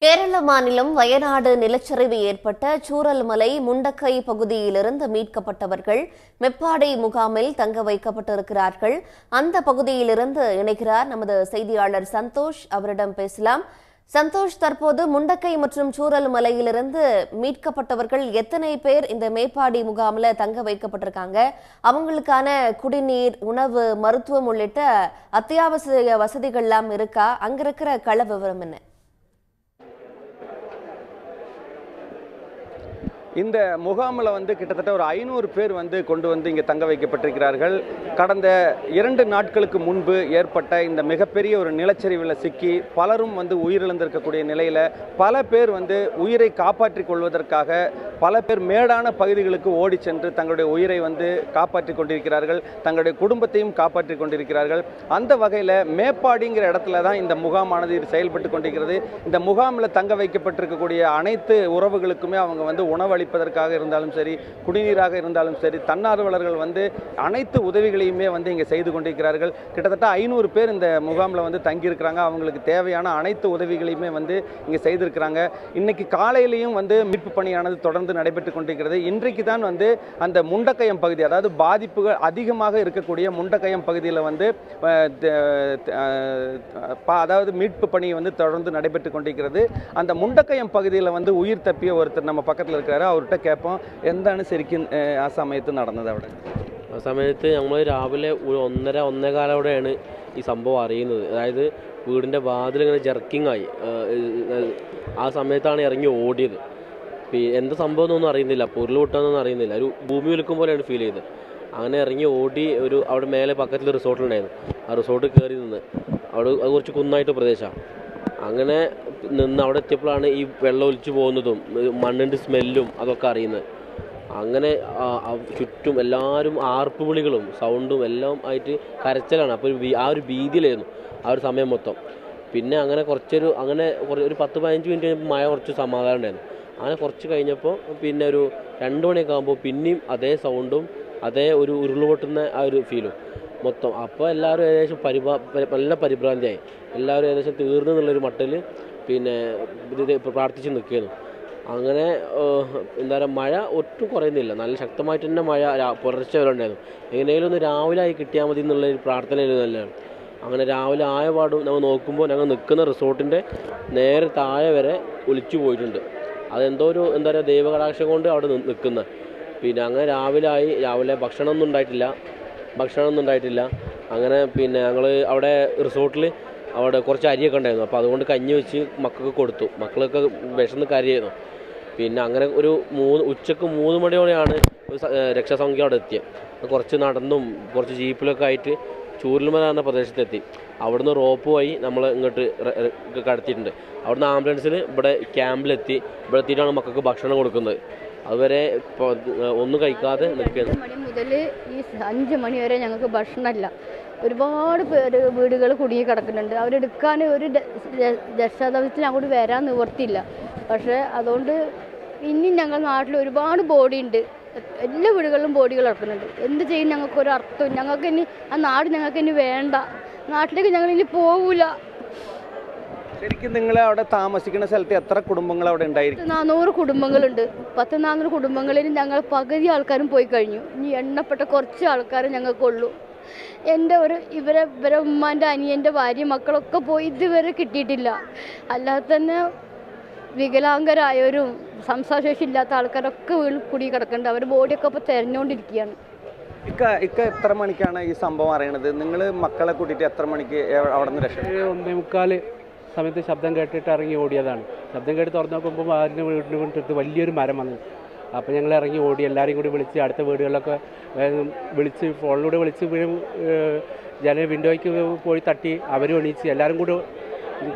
கேரள மாநிலம் வயநாடு நிலச்சரிவு ஏற்பட்ட சூரல்மலை முண்டக்கை பகுதியிலிருந்து மீட்கப்பட்டவர்கள் மெப்பாடி முகாமில் தங்க வைக்கப்பட்டிருக்கிறார்கள். அந்த பகுதியிலிருந்து இணைகிறார் நமது செய்தியாளர் சந்தோஷ். அவரிடம் பேசலாம். சந்தோஷ், தற்போது முண்டக்கை மற்றும் சூரல்மலையிலிருந்து மீட்கப்பட்டவர்கள் எத்தனை பேர் இந்த மேப்பாடி முகாமில் தங்க வைக்கப்பட்டிருக்காங்க? அவங்களுக்கான குடிநீர், உணவு, மருத்துவம் உள்ளிட்ட அத்தியாவசிய வசதிகள்லாம் இருக்கா? அங்க இருக்கிற கள விவரம் என்ன? இந்த முகாமில் கிட்டத்தட்ட ஒரு 500 பேர் கொண்டு இங்கே தங்க வைக்கப்பட்டிருக்கிறார்கள். கடந்த 2 நாட்களுக்கு முன்பு ஏற்பட்ட இந்த மிகப்பெரிய ஒரு நிலச்சரிவில் சிக்கி பலரும் உயிரிழந்திருக்கக்கூடிய நிலையில் பல பேர் உயிரை காப்பாற்றிக் கொள்வதற்காக பல பேர் மேடான பகுதிகளுக்கு ஓடி சென்று தங்களுடைய உயிரை காப்பாற்றிக் கொண்டிருக்கிறார்கள், தங்களுடைய குடும்பத்தையும் காப்பாற்றிக் கொண்டிருக்கிறார்கள். அந்த வகையில் மேப்பாடிங்கிற இடத்துல தான் இந்த முகாமானது செயல்பட்டு கொண்டிருக்கிறது. இந்த முகாமில் தங்க வைக்கப்பட்டிருக்கக்கூடிய அனைத்து உறவுகளுக்குமே அவங்க உணவு அளிப்பதற்காக இருந்தாலும் சரி, குடிநீராக இருந்தாலும் சரி, தன்னார்வலர்கள் அனைத்து உதவிகளையுமே இங்கே செய்து கொண்டிருக்கிறார்கள். கிட்டத்தட்ட 500 பேர் இந்த முகாமில் தங்கியிருக்கிறாங்க. அவங்களுக்கு தேவையான அனைத்து உதவிகளையுமே இங்கே செய்திருக்கிறாங்க. இன்னைக்கு காலையிலையும் மீட்பு பணியானது தொடர்ந்து நடைபெற்று கொண்டிருக்கிறது. இன்றைக்கு தான் அந்த முண்டக்கயம் பகுதி, அதாவது பாதிப்புகள் அதிகமாக இருக்கக்கூடிய முண்டக்கயம் பகுதியில் அதாவது மீட்பு பணி தொடர்ந்து நடைபெற்று கொண்டிருக்கிறது. அந்த முண்டக்கயம் பகுதியில் உயிர் தப்பிய ஒருத்தர் நம்ம பக்கத்தில் இருக்கிறாரு. അവരുടെ കേപ്പം എന്താണ് ശരിക്കും ആ സമയത്ത് നടന്നത്? അവിടെ ആ സമയത്ത് നമ്മൾ രാവിലെ 1:15 ഈ സംഭവം അറിയുന്നത്. അതായത് വീടിൻ്റെ വാതിലിങ്ങനെ ജർക്കിംഗ് ആയി. ആ സമയത്താണ് ഇറങ്ങി ഓടിയത്. എന്ത് സംഭവം എന്നൊന്നും അറിയുന്നില്ല, പൊരുൾ വിട്ടാന്നൊന്നും അറിയുന്നില്ല. ഒരു ഭൂമി വിൽക്കും പോലെയാണ് ഫീൽ ചെയ്തത്. അങ്ങനെ ഇറങ്ങി ഓടി അവിടെ മേലെ പക്കത്തിൽ റിസോർട്ടുണ്ടായിരുന്നു. ആ റിസോർട്ട് കയറി നിന്ന് അവിടെ അത് കുറച്ച് കുന്നായിട്ട് പ്രദേശമാണ്. അങ്ങനെ നിന്ന് അവിടെ എത്തിയപ്പോഴാണ് ഈ വെള്ളം ഒലിച്ചു പോകുന്നതും മണ്ണിൻ്റെ സ്മെല്ലും അതൊക്കെ അറിയുന്നത്. അങ്ങനെ ചുറ്റും എല്ലാവരും ആർപ്പ് വിളികളും സൗണ്ടും എല്ലാം ആയിട്ട് കരച്ചിലാണ്. അപ്പോൾ ആ ഒരു ഭീതിയിലായിരുന്നു ആ ഒരു സമയം മൊത്തം. പിന്നെ അങ്ങനെ ഒരു 10-15 മിനിറ്റ് കഴിഞ്ഞപ്പോൾ മഴ കുറച്ച് സമാധാനം ഉണ്ടായിരുന്നു. അങ്ങനെ കുറച്ച് കഴിഞ്ഞപ്പോൾ പിന്നെ ഒരു 2 മണിയൊക്കെ ആകുമ്പോൾ പിന്നെയും അതേ സൗണ്ടും അതേ ഒരു ഉരുളുപൊട്ടുന്ന ആ ഒരു ഫീലും മൊത്തം. അപ്പോൾ എല്ലാവരും ഏകദേശം നല്ല പരിഭ്രാന്തിയായി. എല്ലാവരും ഏകദേശം തീർന്നു എന്നുള്ളൊരു മട്ടിൽ പിന്നെ ഇത് പ്രാർത്ഥിച്ച് നിൽക്കുകയായിരുന്നു. അങ്ങനെ എന്താ പറയുക, മഴ ഒട്ടും കുറയുന്നില്ല. നല്ല ശക്തമായിട്ട് തന്നെ മഴ പുലർച്ചെ വരെ ഉണ്ടായിരുന്നു. എങ്ങനെയെങ്കിലും ഒന്ന് രാവിലെ ആയി കിട്ടിയാൽ മതി എന്നുള്ളൊരു പ്രാർത്ഥനയിൽ നല്ലതാണ്. അങ്ങനെ രാവിലെ ആയ പാടും നമ്മൾ നോക്കുമ്പോൾ ഞങ്ങൾ നിൽക്കുന്ന റിസോർട്ടിൻ്റെ നേരെ താഴെ വരെ ഒലിച്ചു പോയിട്ടുണ്ട്. അതെന്തോ ഒരു എന്താ പറയുക, ദൈവകടാക്ഷം കൊണ്ട് അവിടെ നിൽക്കുന്നത്. പിന്നെ അങ്ങനെ രാവിലെ ഭക്ഷണമൊന്നും ഉണ്ടായിട്ടില്ല. അങ്ങനെ പിന്നെ ഞങ്ങൾ അവിടെ റിസോർട്ടിൽ അവിടെ കുറച്ച് അരിയൊക്കെ ഉണ്ടായിരുന്നു. അപ്പോൾ അതുകൊണ്ട് കഞ്ഞി വെച്ച് മക്കൾക്ക് കൊടുത്തു. മക്കളൊക്കെ വിശന്ന് കരയായിരുന്നു. പിന്നെ അങ്ങനെ ഉച്ചക്ക് 3 മണിയോടെയാണ് രക്ഷാസംഖ്യ അവിടെ എത്തിയത്. കുറച്ച് നടന്നും കുറച്ച് ജീപ്പിലൊക്കെ ആയിട്ട് ചൂരൽമല എന്ന പ്രദേശത്തെത്തി. അവിടുന്ന് റോപ്പ് വഴി നമ്മൾ ഇങ്ങോട്ട് കടത്തിയിട്ടുണ്ട്. അവിടുന്ന് ആംബുലൻസിൽ ഇവിടെ ക്യാമ്പിലെത്തി. ഇവിടെ എത്തിയിട്ടാണ് മക്കൾക്ക് ഭക്ഷണം കൊടുക്കുന്നത്. അതുവരെ ഒന്നും കഴിക്കാതെ നിൽക്കുകയാണ്. 2 മണി മുതൽ ഈ 5 മണി വരെ ഞങ്ങൾക്ക് ഭക്ഷണമില്ല. ഒരുപാട് പേര് വീടുകൾ കുടുങ്ങി കിടക്കുന്നുണ്ട്. അവരെടുക്കാൻ ഒരു രക്ഷാദൗത്യത്തിൽ അങ്ങോട്ട് വരാൻ നിവർത്തിയില്ല. പക്ഷേ അതുകൊണ്ട് ഇനിയും ഞങ്ങൾ നാട്ടിൽ ഒരുപാട് ബോഡി ഉണ്ട്. എല്ലാ വീടുകളിലും ബോഡികൾ ഇറക്കുന്നുണ്ട്. എന്ത് ചെയ്യും ഞങ്ങൾക്കൊരു അർത്ഥം. ഞങ്ങൾക്ക് ഇനി ആ നാട് ഞങ്ങൾക്ക് ഇനി വേണ്ട. നാട്ടിലേക്ക് ഞങ്ങൾ ഇനി പോവില്ല. ശരിക്കും നിങ്ങൾ അവിടെ താമസിക്കുന്ന സ്ഥലത്ത് എത്ര കുടുംബങ്ങൾ അവിടെ ഉണ്ടായിരിക്കും? 400 കുടുംബങ്ങളുണ്ട്. 400 കുടുംബങ്ങളിൽ ഞങ്ങൾ പകുതി ആൾക്കാരും പോയി കഴിഞ്ഞു. ഇനി എണ്ണപ്പെട്ട കുറച്ച് ആൾക്കാരെ ഞങ്ങൾക്കുള്ളൂ. ഇവരെ ഉമ്മാൻ്റെ അനിയൻ്റെ ഭാര്യ മക്കളൊക്കെ പോയി ഇതുവരെ കിട്ടിയിട്ടില്ല. അല്ലാതെ തന്നെ വികലാംഗരായവരും സംസാരശേഷി ഇല്ലാത്ത ആൾക്കാരൊക്കെ കുടി കിടക്കുന്നുണ്ട്. അവർ ബോഡിയൊക്കെ ഇപ്പോൾ തിരഞ്ഞുകൊണ്ടിരിക്കുകയാണ്. ഇക്ക എത്ര മണിക്കാണ് ഈ സംഭവം അറിയണത്? നിങ്ങൾ മക്കളെ കൂട്ടിയിട്ട് എത്ര മണിക്ക് അവിടെ നിന്ന് രക്ഷപ്പെട്ടു? 1:45 സമയത്ത് ശബ്ദം കേട്ടിട്ട് ഇറങ്ങി ഓടിയതാണ്. ശബ്ദം കേട്ട് തുറന്നു നോക്കുമ്പോൾ അതിൻ്റെ വീടിന് കൊണ്ടിട്ട് വലിയൊരു മരം വന്നു. അപ്പോൾ ഞങ്ങൾ ഇറങ്ങി ഓടി. എല്ലാവരെയും കൂടി വിളിച്ച് അടുത്ത വീടുകളിലൊക്കെ വിളിച്ച് ഫോണിലൂടെ വിളിച്ച് വിൻഡോയ്ക്ക് പോയി തട്ടി അവരും എണീച്ച് എല്ലാവരും കൂടി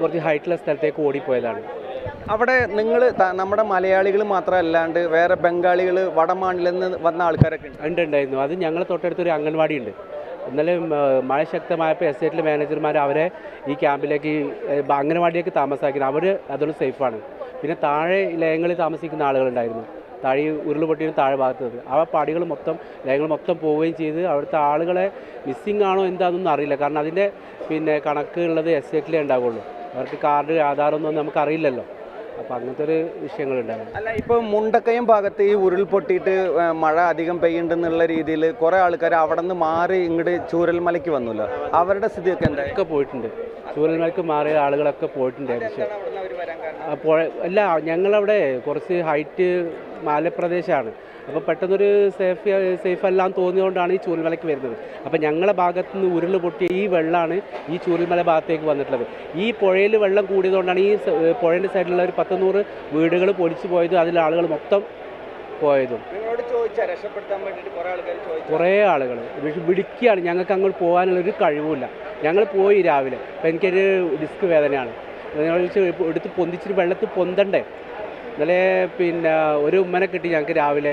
കുറച്ച് ഹൈറ്റുള്ള സ്ഥലത്തേക്ക് ഓടിപ്പോയതാണ്. അവിടെ നിങ്ങൾ നമ്മുടെ മലയാളികൾ മാത്രമല്ലാണ്ട് വേറെ ബംഗാളികൾ, വടമാനിൽ നിന്ന് വന്ന ആൾക്കാരൊക്കെ ഉണ്ടായിരുന്നു. അത് ഞങ്ങൾ തൊട്ടടുത്തൊരു അംഗൻവാടി ഉണ്ട്. ഇന്നലെ മഴ ശക്തമായപ്പോൾ എസ്റ്റേറ്റിലെ മാനേജർമാർ അവരെ ഈ ക്യാമ്പിലേക്ക് അംഗൻവാടിയിലേക്ക് താമസാക്കി. അവർ അതുകൊണ്ട് സേഫാണ്. പിന്നെ താഴെ ലയങ്ങളിൽ താമസിക്കുന്ന ആളുകളുണ്ടായിരുന്നു. താഴെ ഉരുളുപൊട്ടിന് താഴെ ഭാഗത്ത് ആ ലയങ്ങൾ മൊത്തം പോവുകയും ചെയ്ത് അവിടുത്തെ ആളുകളെ മിസ്സിംഗ് ആണോ എന്താണെന്നൊന്നും അറിയില്ല. കാരണം അതിൻ്റെ കണക്ക് ഉള്ളത് എസ്റ്റേറ്റിലേ ഉണ്ടാവുള്ളൂ. അവർക്ക് കാർഡ്, ആധാറൊന്നും നമുക്കറിയില്ലല്ലോ. അപ്പോൾ അങ്ങനത്തെ ഒരു വിഷയങ്ങളുണ്ടായിരുന്നു. അല്ല, ഇപ്പോൾ മുണ്ടക്കയം ഭാഗത്ത് ഈ ഉരുൾപൊട്ടിയിട്ട് മഴ അധികം പെയ്യുണ്ടെന്നുള്ള രീതിയിൽ കുറേ ആൾക്കാർ അവിടെ നിന്ന് മാറി ഇങ്ങോട്ട് ചൂരൽമലയ്ക്ക് വന്നല്ലോ, അവരുടെ സ്ഥിതിയൊക്കെ എന്താ? ഒക്കെ പോയിട്ടുണ്ട്, ചൂരൽമലയ്ക്ക് മാറിയ ആളുകളൊക്കെ പോയിട്ടുണ്ട്. പക്ഷേ അപ്പോൾ അല്ല, ഞങ്ങളവിടെ കുറച്ച് ഹൈറ്റ് മലപ്രദേശമാണ്. അപ്പോൾ പെട്ടെന്നൊരു സേഫ് അല്ലാന്ന് തോന്നിയതുകൊണ്ടാണ് ഈ ചൂരൽമലയ്ക്ക് വരുന്നത്. അപ്പോൾ ഞങ്ങളുടെ ഭാഗത്തു നിന്ന് ഉരുൾ പൊട്ടിയ ഈ വെള്ളമാണ് ഈ ചൂരൽമല ഭാഗത്തേക്ക് വന്നിട്ടുള്ളത്. ഈ പുഴയിൽ വെള്ളം കൂടിയതുകൊണ്ടാണ് ഈ പുഴയുടെ സൈഡിലുള്ള ഒരു 100 വീടുകൾ പൊളിച്ചു പോയതും അതിൽ ആളുകൾ മൊത്തം പോയതും. കുറേ ആളുകൾ വിളിക്കുകയാണ്, ഞങ്ങൾക്ക് അങ്ങോട്ട് പോകാനുള്ളൊരു കഴിവുമില്ല. ഞങ്ങൾ പോയി രാവിലെ, അപ്പോൾ എനിക്കൊരു ഡിസ്ക് വേദനയാണ്, എടുത്ത് പൊന്തിച്ചിട്ട് വെള്ളത്തിൽ പൊന്തണ്ടേ. ഇന്നലെ പിന്നെ ഒരു ഉമ്മനെ കിട്ടി ഞങ്ങൾക്ക് രാവിലെ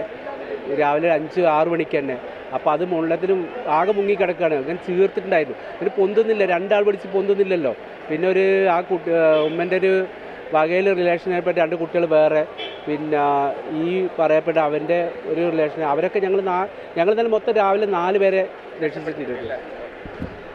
5-6 മണിക്ക് തന്നെ. അപ്പോൾ അത് മുള്ളത്തിലും ആകെ മുങ്ങിക്കിടക്കുകയാണ്, അങ്ങനെ ചീർത്തിട്ടുണ്ടായിരുന്നു. പിന്നെ പൊന്തുന്നില്ല, 2 ആൾ പിടിച്ച് പൊന്തുന്നില്ലല്ലോ. പിന്നെ ആ ഉമ്മൻ്റെ ഒരു വകയിൽ റിലേഷനായപ്പെട്ട 2 കുട്ടികൾ വേറെ, പിന്നെ ഈ പറയപ്പെട്ട അവൻ്റെ ഒരു റിലേഷൻ, അവരൊക്കെ ഞങ്ങൾ തന്നെ മൊത്തം രാവിലെ 4 പേരെ രക്ഷിച്ചിട്ടുണ്ട്.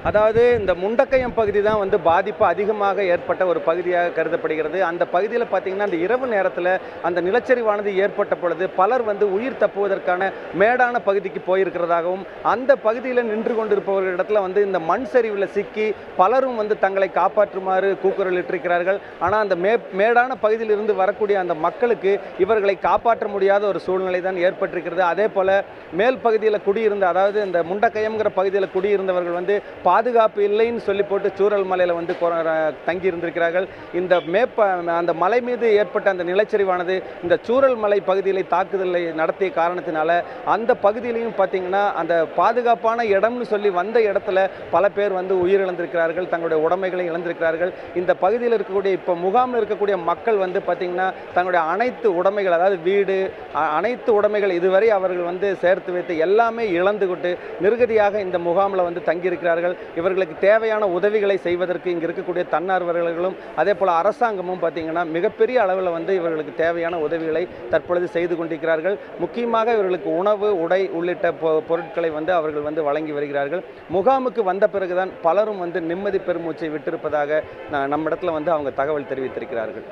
அதாவது இந்த முண்டக்கயம் பகுதி தான் வந்து பாதிப்பு அதிகமாக ஏற்பட்ட ஒரு பகுதியாக கருதப்படுகிறது. அந்த பகுதியில் பார்த்திங்கன்னா அந்த இரவு நேரத்தில் அந்த நிலச்சரிவானது ஏற்பட்ட பொழுது பலர் வந்து உயிர் தப்புவதற்கான மேடான பகுதிக்கு போயிருக்கிறதாகவும், அந்த பகுதியில் நின்று கொண்டிருப்பவர்களிடத்தில் வந்து இந்த மண் சரிவில் சிக்கி பலரும் வந்து தங்களை காப்பாற்றுமாறு கூக்குரலிட்டிருக்கிறார்கள். ஆனால் அந்த மேடான பகுதியிலிருந்து வரக்கூடிய அந்த மக்களுக்கு இவர்களை காப்பாற்ற முடியாத ஒரு சூழ்நிலை தான் ஏற்பட்டிருக்கிறது. அதே போல் மேல் பகுதியில் குடியிருந்த, அதாவது இந்த முண்டக்கயம்ங்கிற பகுதியில் குடியிருந்தவர்கள் வந்து பாதுகாப்பு இல்லைன்னு சொல்லி போட்டு சூரல் மலையில் வந்து தங்கி இருந்திருக்கிறார்கள். இந்த அந்த மலை மீது ஏற்பட்ட அந்த நிலச்சரிவானது இந்த சூரல் மலை பகுதியில் தாக்குதலை நடத்திய காரணத்தினால அந்த பகுதியிலையும் பார்த்தீங்கன்னா அந்த பாதுகாப்பான இடம்னு சொல்லி வந்த இடத்துல பல பேர் வந்து உயிரிழந்திருக்கிறார்கள், தங்களுடைய உடைமைகளை இழந்திருக்கிறார்கள். இந்த பகுதியில் இருக்கக்கூடிய இப்போ முகாமில் இருக்கக்கூடிய மக்கள் வந்து பார்த்தீங்கன்னா தங்களுடைய அனைத்து உடைமைகள், அதாவது வீடு, அனைத்து உடைமைகள் இதுவரை அவர்கள் வந்து சேர்த்து வைத்து எல்லாமே இழந்து கொண்டு நிர்கதியாக இந்த முகாமில் வந்து தங்கியிருக்கிறார்கள். இவர்களுக்கு தேவையான உதவிகளை செய்வதற்கு இங்கே இருக்கக்கூடிய தன்னார்வலர்களும் அதே போல் அரசாங்கமும் பார்த்திங்கன்னா மிகப்பெரிய அளவில் வந்து இவர்களுக்கு தேவையான உதவிகளை தற்பொழுது செய்து கொண்டிருக்கிறார்கள். முக்கியமாக இவர்களுக்கு உணவு, உடை உள்ளிட்ட பொருட்களை வந்து அவர்கள் வந்து வழங்கி வருகிறார்கள். முகாமுக்கு வந்த பிறகுதான் பலரும் வந்து நிம்மதி பெருமூச்சை விட்டிருப்பதாக நம்மிடத்தில் வந்து அவங்க தகவல் தெரிவித்திருக்கிறார்கள்.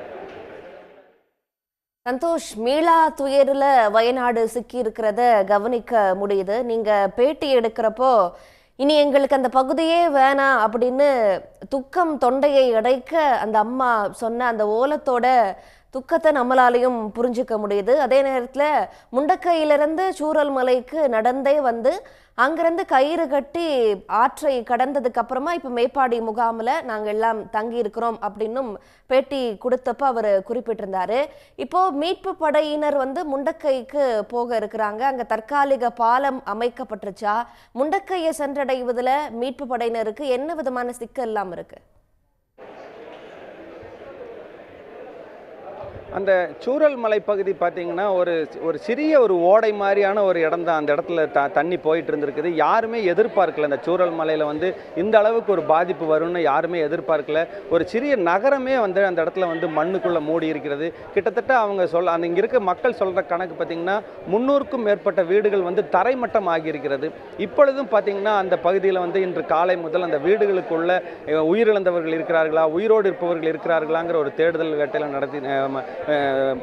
சந்தோஷ், மீளா துயரில் வயநாடு சிக்கி இருக்கிறத கவனிக்க முடியுது. நீங்கள் பேட்டி எடுக்கிறப்போ இனி எங்களுக்கு அந்த பகுதியே வேணாம் அப்படின்னு துக்கம் தொண்டையை அடைக்க அந்த அம்மா சொன்ன அந்த ஓலத்தோட துக்கத்தை நம்மளாலையும் புரிஞ்சிக்க முடியுது. அதே நேரத்தில் முண்டக்கையிலிருந்து சூரல் மலைக்கு நடந்தே வந்து அங்கிருந்து கயிறு கட்டி ஆற்றை கடந்ததுக்கு அப்புறமா இப்போ மேப்பாடி முகாமில் நாங்கள் எல்லாம் தங்கி இருக்கிறோம் அப்படின்னும் பேட்டி கொடுத்தப்ப அவர் குறிப்பிட்டிருந்தாரு. இப்போ மீட்பு படையினர் வந்து முண்டக்கைக்கு போக இருக்கிறாங்க. அங்கே தற்காலிக பாலம் அமைக்கப்பட்டுருச்சா? முண்டக்கையை சென்றடைவதில் மீட்பு படையினருக்கு என்ன விதமான சிக்கல் எல்லாம் இருக்கு? அந்த சூரல் மலை பகுதி பார்த்திங்கன்னா ஒரு சிறிய ஒரு ஓடை மாதிரியான ஒரு இடம் தான். அந்த இடத்துல தண்ணி போயிட்டு இருந்திருக்குது. யாருமே எதிர்பார்க்கல இந்த சூரல் மலையில் வந்து இந்த அளவுக்கு ஒரு பாதிப்பு வரும்னு யாருமே எதிர்பார்க்கல. ஒரு சிறிய நகரமே வந்து அந்த இடத்துல வந்து மண்ணுக்குள்ளே மூடி இருக்கிறது. கிட்டத்தட்ட அவங்க அந்த இங்கே இருக்க மக்கள் சொல்கிற கணக்கு பார்த்திங்கன்னா 300க்கும் மேற்பட்ட வீடுகள் வந்து தரைமட்டம் ஆகியிருக்கிறது. இப்பொழுதும் பார்த்திங்கன்னா அந்த பகுதியில் வந்து இன்று காலை முதல் அந்த வீடுகளுக்குள்ள உயிரிழந்தவர்கள் இருக்கிறார்களா, உயிரோடு இருப்பவர்கள் இருக்கிறார்களாங்கிற ஒரு தேடுதல் வேட்டையில் நடத்தி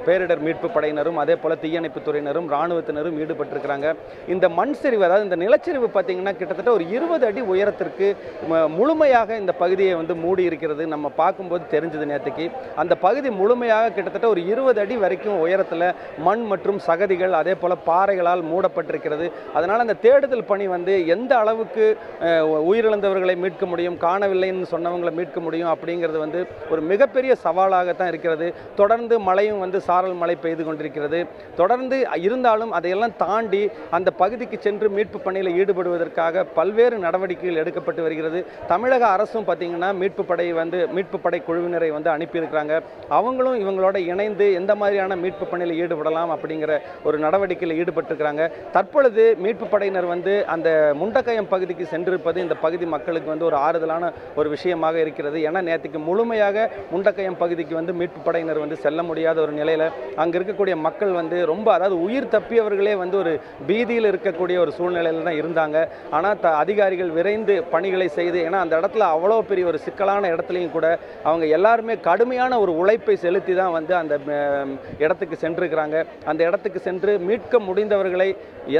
பேரிடர் மீட்பு படையினரும் அதே போல் தீயணைப்பு துறையினரும் இராணுவத்தினரும் ஈடுபட்டிருக்கிறாங்க. இந்த மண் சரிவு, அதாவது இந்த நிலச்சரிவு பார்த்திங்கன்னா கிட்டத்தட்ட ஒரு 20 அடி உயரத்திற்கு முழுமையாக இந்த பகுதியை வந்து மூடி இருக்கிறது. நம்ம பார்க்கும்போது தெரிஞ்சது நேற்றுக்கு அந்த பகுதி முழுமையாக கிட்டத்தட்ட ஒரு 20 அடி வரைக்கும் உயரத்தில் மண் மற்றும் சகதிகள் அதே போல் பாறைகளால் மூடப்பட்டிருக்கிறது. அதனால் அந்த தேடுதல் பணி வந்து எந்த அளவுக்கு உயிரிழந்தவர்களை மீட்க முடியும், காணவில்லைன்னு சொன்னவங்களை மீட்க முடியும் அப்படிங்கிறது வந்து ஒரு மிகப்பெரிய சவாலாகத்தான் இருக்கிறது. தொடர்ந்து மழையும் வந்து சாரல் மழை பெய்து கொண்டிருக்கிறது. தொடர்ந்து இருந்தாலும் அதையெல்லாம் தாண்டி அந்த பகுதிக்கு சென்று மீட்பு பணியில் ஈடுபடுவதற்காக பல்வேறு நடவடிக்கைகள் எடுக்கப்பட்டு வருகிறது. தமிழக அரசும் பார்த்திங்கன்னா மீட்பு படை குழுவினரை வந்து அனுப்பியிருக்கிறாங்க. அவங்களும் இவங்களோட இணைந்து எந்த மாதிரியான மீட்பு பணியில் ஈடுபடலாம் அப்படிங்கிற ஒரு நடவடிக்கையில் ஈடுபட்டிருக்கிறாங்க. தற்பொழுது மீட்பு படையினர் வந்து அந்த முண்டக்கயம் பகுதிக்கு சென்றிருப்பது இந்த பகுதி மக்களுக்கு வந்து ஒரு ஆறுதலான ஒரு விஷயமாக இருக்கிறது. ஏன்னா நேற்றுக்கு முழுமையாக முண்டக்கயம் பகுதிக்கு வந்து மீட்பு படையினர் வந்து செல்ல முடியும் முடியாத ஒரு நிலையில் அங்கே இருக்கக்கூடிய மக்கள் வந்து ரொம்ப, அதாவது உயிர் தப்பியவர்களே வந்து ஒரு பீதியில் இருக்கக்கூடிய ஒரு சூழ்நிலையில் தான் இருந்தாங்க. ஆனால் அதிகாரிகள் விரைந்து பணிகளை செய்து, ஏன்னா அந்த இடத்துல அவ்வளோ பெரிய ஒரு சிக்கலான இடத்துலையும் கூட அவங்க எல்லாருமே கடுமையான ஒரு உழைப்பை செலுத்தி தான் வந்து அந்த இடத்துக்கு சென்றிருக்கிறாங்க. அந்த இடத்துக்கு சென்று மீட்க முடிந்தவர்களை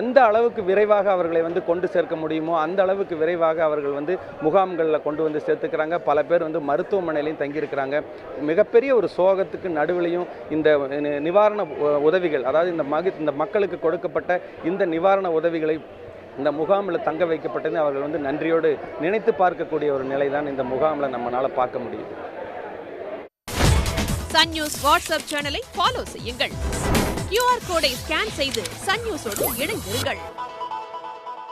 எந்த அளவுக்கு விரைவாக அவர்களை வந்து கொண்டு சேர்க்க முடியுமோ அந்த அளவுக்கு விரைவாக அவர்கள் வந்து முகாம்களில் கொண்டு வந்து சேர்த்துக்கிறாங்க. பல பேர் வந்து மருத்துவமனையிலையும் தங்கியிருக்கிறாங்க. மிகப்பெரிய ஒரு சோகத்துக்கு நடுவிலையும் இந்த நிவாரண உதவிகள், அதாவது இந்த மக்களுக்கு கொடுக்கப்பட்ட இந்த நிவாரண உதவிகளை இந்த முகாமில் தங்க வைக்கப்பட்டது அவர்கள் வந்து நன்றியோடு நினைத்து பார்க்கக்கூடிய ஒரு நிலை தான் இந்த முகாமில் நம்மளால் பார்க்க முடியுது. சன் நியூஸ் வாட்ஸ்அப் சேனலை ஃபாலோ செய்யுங்கள். QR கோடை ஸ்கேன் செய்து சன் நியூஸோடு இணைந்திருங்கள்.